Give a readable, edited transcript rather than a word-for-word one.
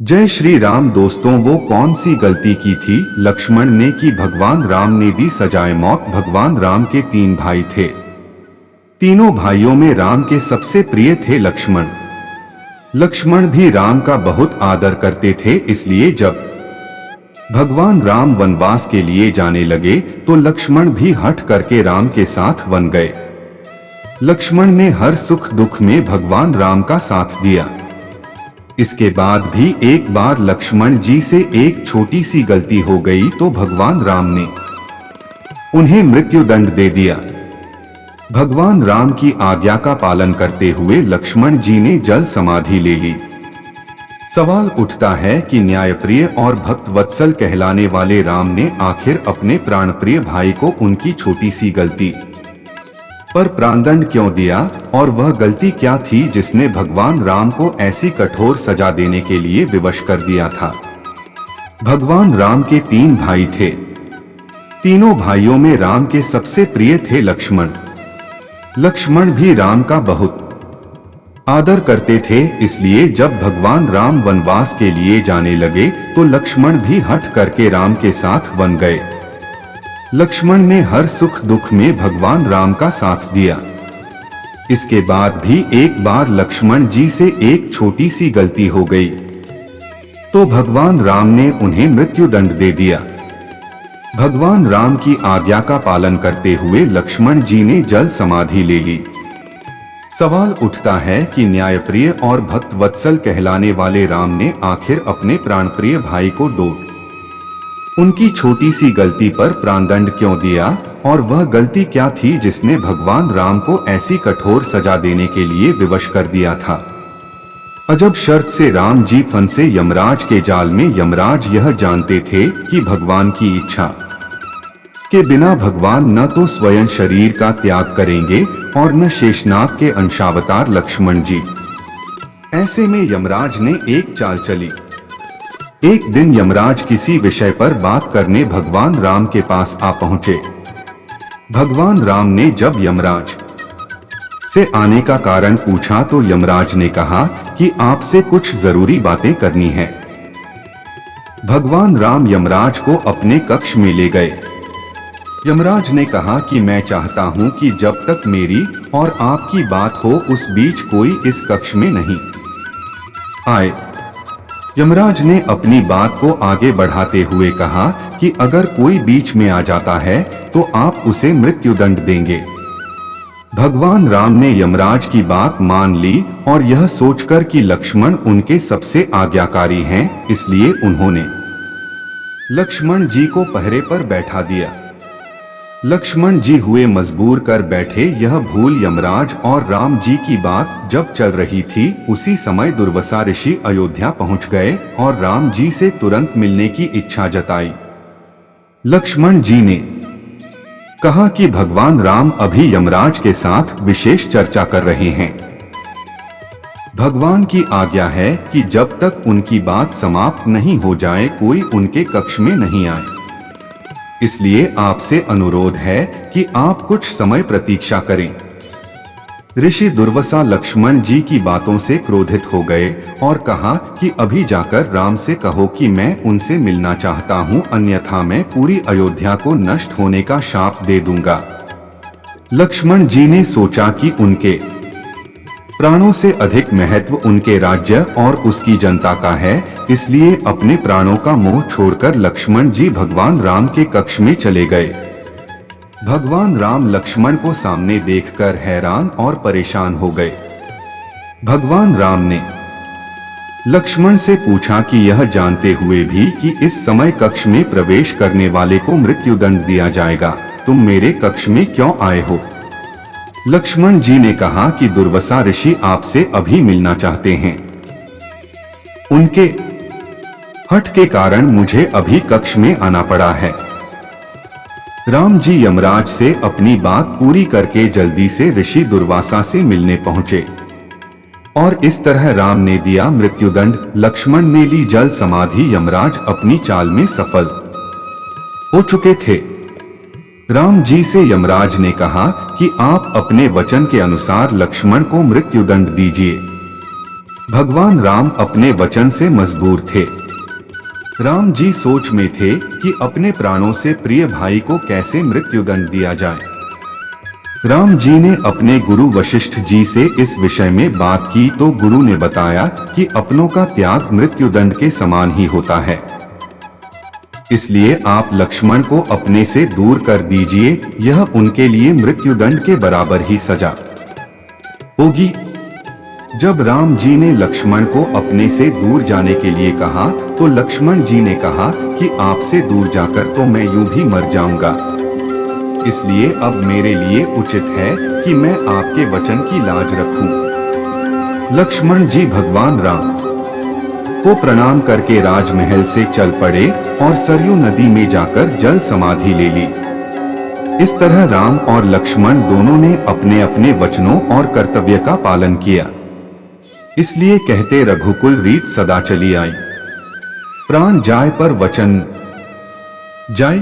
जय श्री राम। दोस्तों, वो कौन सी गलती की थी लक्ष्मण ने कि भगवान राम ने दी सजाए मौत। भगवान राम के 3 भाई थे। तीनों भाइयों में राम के सबसे प्रिय थे लक्ष्मण। लक्ष्मण भी राम का बहुत आदर करते थे, इसलिए जब भगवान राम वनवास के लिए जाने लगे तो लक्ष्मण भी हठ करके राम के साथ वन गए। लक्ष्मण ने हर सुख दुख में भगवान राम का साथ दिया। इसके बाद भी एक बार लक्ष्मण जी से एक छोटी सी गलती हो गई तो भगवान राम ने उन्हें मृत्यु दंड दे दिया। भगवान राम की आज्ञा का पालन करते हुए लक्ष्मण जी ने जल समाधि ले ली। सवाल उठता है कि न्यायप्रिय और भक्त वत्सल कहलाने वाले राम ने आखिर अपने प्राणप्रिय भाई को उनकी छोटी सी गलती पर प्राणदंड क्यों दिया, और वह गलती क्या थी जिसने भगवान राम को ऐसी कठोर सजा देने के लिए विवश कर दिया था। भगवान राम के 3 भाई थे। तीनों भाइयों में राम के सबसे प्रिय थे लक्ष्मण। लक्ष्मण भी राम का बहुत आदर करते थे, इसलिए जब भगवान राम वनवास के लिए जाने लगे तो लक्ष्मण भी हठ करके राम के साथ वन गए। लक्ष्मण ने हर सुख दुख में भगवान राम का साथ दिया। इसके बाद भी एक बार लक्ष्मण जी से एक छोटी सी गलती हो गई तो भगवान राम ने उन्हें मृत्यु दंड दे दिया। भगवान राम की आज्ञा का पालन करते हुए लक्ष्मण जी ने जल समाधि ले ली। सवाल उठता है कि न्यायप्रिय और भक्त वत्सल कहलाने वाले राम ने आखिर अपने प्राणप्रिय भाई को उनकी छोटी सी गलती पर प्राणदंड क्यों दिया, और वह गलती क्या थी जिसने भगवान राम को ऐसी कठोर सजा देने के लिए विवश कर दिया था। अजब शर्त से राम जी फंसे यमराज के जाल में। यमराज यह जानते थे कि भगवान की इच्छा के बिना भगवान न तो स्वयं शरीर का त्याग करेंगे और न शेषनाग के अंशावतार लक्ष्मण जी। ऐसे में यमराज ने एक चाल चली। एक दिन यमराज किसी विषय पर बात करने भगवान राम के पास आ पहुंचे। भगवान राम ने जब यमराज से आने का कारण पूछा तो यमराज ने कहा कि आपसे कुछ जरूरी बातें करनी है। भगवान राम यमराज को अपने कक्ष में ले गए। यमराज ने कहा कि मैं चाहता हूं कि जब तक मेरी और आपकी बात हो उस बीच कोई इस कक्ष में नहीं आए। यमराज ने अपनी बात को आगे बढ़ाते हुए कहा कि अगर कोई बीच में आ जाता है तो आप उसे मृत्यु दंड देंगे। भगवान राम ने यमराज की बात मान ली और यह सोचकर कि लक्ष्मण उनके सबसे आज्ञाकारी हैं, इसलिए उन्होंने लक्ष्मण जी को पहरे पर बैठा दिया। लक्ष्मण जी हुए मजबूर कर बैठे। यह भूल यमराज और राम जी की बात जब चल रही थी उसी समय दुर्वासा ऋषि अयोध्या पहुंच गए और राम जी से तुरंत मिलने की इच्छा जताई। लक्ष्मण जी ने कहा कि भगवान राम अभी यमराज के साथ विशेष चर्चा कर रहे हैं। भगवान की आज्ञा है कि जब तक उनकी बात समाप्त नहीं हो जाए कोई उनके कक्ष में नहीं आए, इसलिए आपसे अनुरोध है कि आप कुछ समय प्रतीक्षा करें। ऋषि दुर्वासा लक्ष्मण जी की बातों से क्रोधित हो गए और कहा कि अभी जाकर राम से कहो कि मैं उनसे मिलना चाहता हूं, अन्यथा मैं पूरी अयोध्या को नष्ट होने का शाप दे दूंगा। लक्ष्मण जी ने सोचा कि उनके प्राणों से अधिक महत्व उनके राज्य और उसकी जनता का है, इसलिए अपने प्राणों का मोह छोड़कर लक्ष्मण जी भगवान राम के कक्ष में चले गए। भगवान राम लक्ष्मण को सामने देखकर हैरान और परेशान हो गए। भगवान राम ने लक्ष्मण से पूछा कि यह जानते हुए भी कि इस समय कक्ष में प्रवेश करने वाले को मृत्यु दंड दिया जाएगा, तुम मेरे कक्ष में क्यों आए हो? लक्ष्मण जी ने कहा कि दुर्वासा ऋषि आपसे अभी मिलना चाहते हैं। उनके हठ के कारण मुझे अभी कक्ष में आना पड़ा है। राम जी यमराज से अपनी बात पूरी करके जल्दी से ऋषि दुर्वासा से मिलने पहुंचे और इस तरह राम ने दिया मृत्युदंड। लक्ष्मण ने ली जल समाधि। यमराज अपनी चाल में सफल हो चुके थे। राम जी से यमराज ने कहा कि आप अपने वचन के अनुसार लक्ष्मण को मृत्युदंड दीजिए। भगवान राम अपने वचन से मजबूर थे। राम जी सोच में थे कि अपने प्राणों से प्रिय भाई को कैसे मृत्युदंड दिया जाए। राम जी ने अपने गुरु वशिष्ठ जी से इस विषय में बात की तो गुरु ने बताया कि अपनों का त्याग मृत्युदंड के समान ही होता है, इसलिए आप लक्ष्मण को अपने से दूर कर दीजिए, यह उनके लिए मृत्युदंड के बराबर ही सजा होगी। जब राम जी ने लक्ष्मण को अपने से दूर जाने के लिए कहा तो लक्ष्मण जी ने कहा कि आपसे दूर जाकर तो मैं यूं भी मर जाऊंगा, इसलिए अब मेरे लिए उचित है कि मैं आपके वचन की लाज रखूं। लक्ष्मण जी भगवान राम को प्रणाम करके राजमहल से चल पड़े और सरयू नदी में जाकर जल समाधि ले ली। इस तरह राम और लक्ष्मण दोनों ने अपने अपने वचनों और कर्तव्य का पालन किया, इसलिए कहते रघुकुल रीत सदा चली आई। प्राण जाए पर वचन जाए।